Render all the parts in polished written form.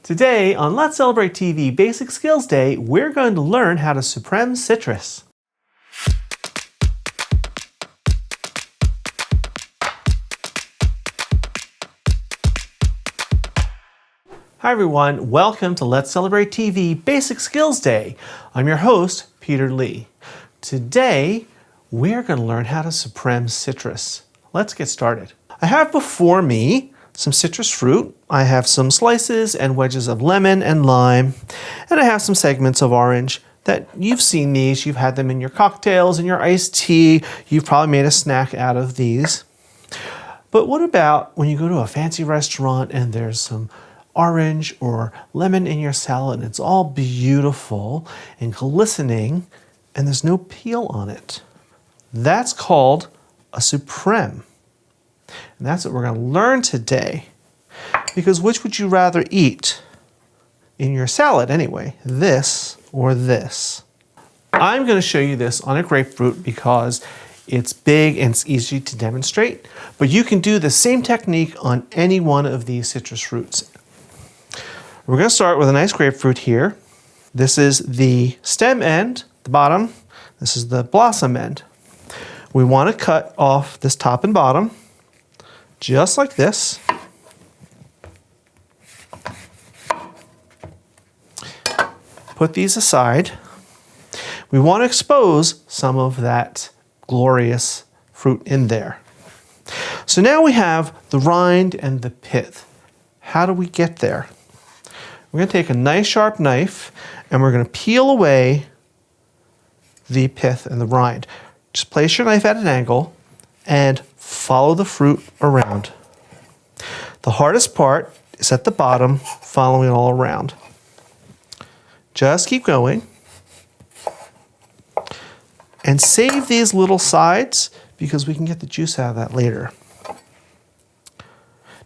Today on Let's Celebrate TV Basic Skills Day, we're going to learn how to supreme citrus. Hi everyone, welcome to Let's Celebrate TV Basic Skills Day. I'm your host, Peter Lee. Today, we're going to learn how to supreme citrus. Let's get started. I have before me some citrus fruit. I have some slices and wedges of lemon and lime, and I have some segments of orange that you've seen these. You've had them in your cocktails, in your iced tea. You've probably made a snack out of these. But what about when you go to a fancy restaurant and there's some orange or lemon in your salad and it's all beautiful and glistening and there's no peel on it? That's called a supreme. And that's what we're going to learn today. Because which would you rather eat in your salad anyway? This or this? I'm going to show you this on a grapefruit because it's big and it's easy to demonstrate. But you can do the same technique on any one of these citrus fruits. We're going to start with a nice grapefruit here. This is the stem end, the bottom. This is the blossom end. We want to cut off this top and bottom, just like this. Put these aside. We want to expose some of that glorious fruit in there. So now we have the rind and the pith. How do we get there? We're going to take a nice sharp knife and we're going to peel away the pith and the rind. Just place your knife at an angle and follow the fruit around. The hardest part is at the bottom, following it all around. Just keep going. And save these little sides because we can get the juice out of that later.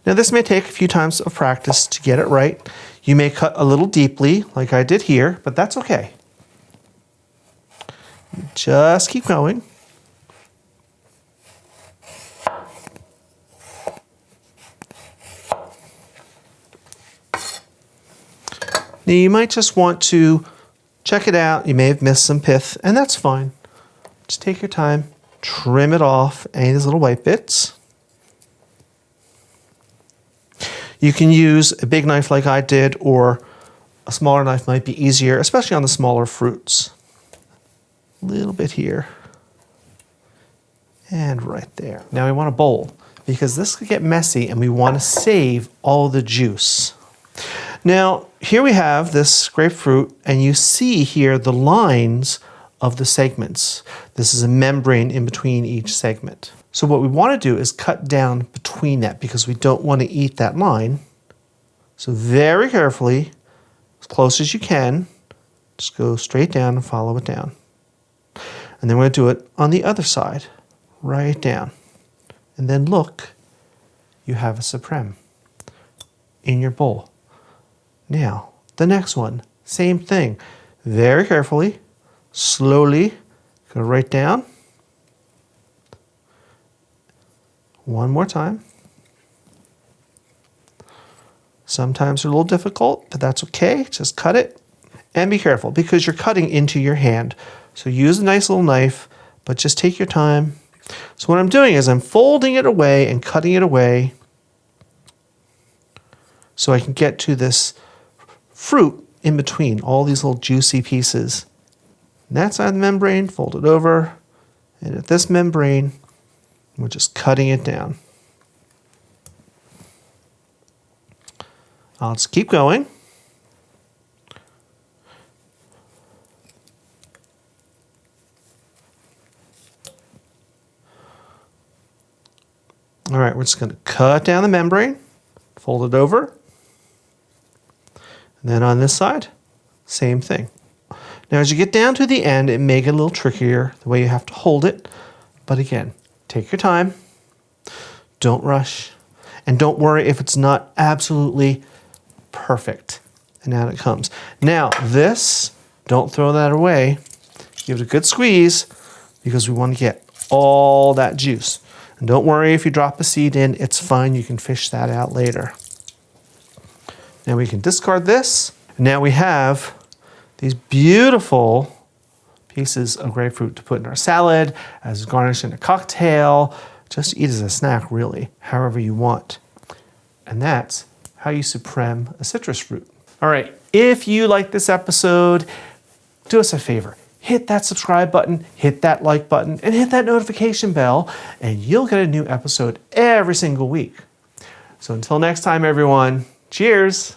Now this may take a few times of practice to get it right. You may cut a little deeply like I did here, but that's okay. Just keep going. Now you might just want to check it out. You may have missed some pith, and that's fine. Just take your time, trim it off, any of these little white bits. You can use a big knife like I did, or a smaller knife might be easier, especially on the smaller fruits. A little bit here, and right there. Now we want a bowl, because this could get messy, and we want to save all the juice. Now, here we have this grapefruit, and you see here the lines of the segments. This is a membrane in between each segment. So what we want to do is cut down between that because we don't want to eat that line. So very carefully, as close as you can, just go straight down and follow it down. And then we're going to do it on the other side, right down. And then look, you have a supreme in your bowl. Now, the next one, same thing. Very carefully, slowly, go right down. One more time. Sometimes they're a little difficult, but that's okay. Just cut it and be careful because you're cutting into your hand. So use a nice little knife, but just take your time. So what I'm doing is I'm folding it away and cutting it away so I can get to this fruit in between, all these little juicy pieces. And that side of the membrane, fold it over, and at this membrane, we're just cutting it down. I'll just keep going. All right, we're just going to cut down the membrane, fold it over. And then on this side, same thing. Now as you get down to the end, it may get a little trickier, the way you have to hold it. But again, take your time, don't rush, and don't worry if it's not absolutely perfect. And out it comes. Now this, don't throw that away. Give it a good squeeze because we want to get all that juice. And don't worry if you drop a seed in, it's fine, you can fish that out later. Now we can discard this. Now we have these beautiful pieces of grapefruit to put in our salad, as garnish in a cocktail, just eat as a snack really, however you want. And that's how you supreme a citrus fruit. All right, if you like this episode, do us a favor. Hit that subscribe button, hit that like button, and hit that notification bell, and you'll get a new episode every single week. So until next time, everyone, cheers.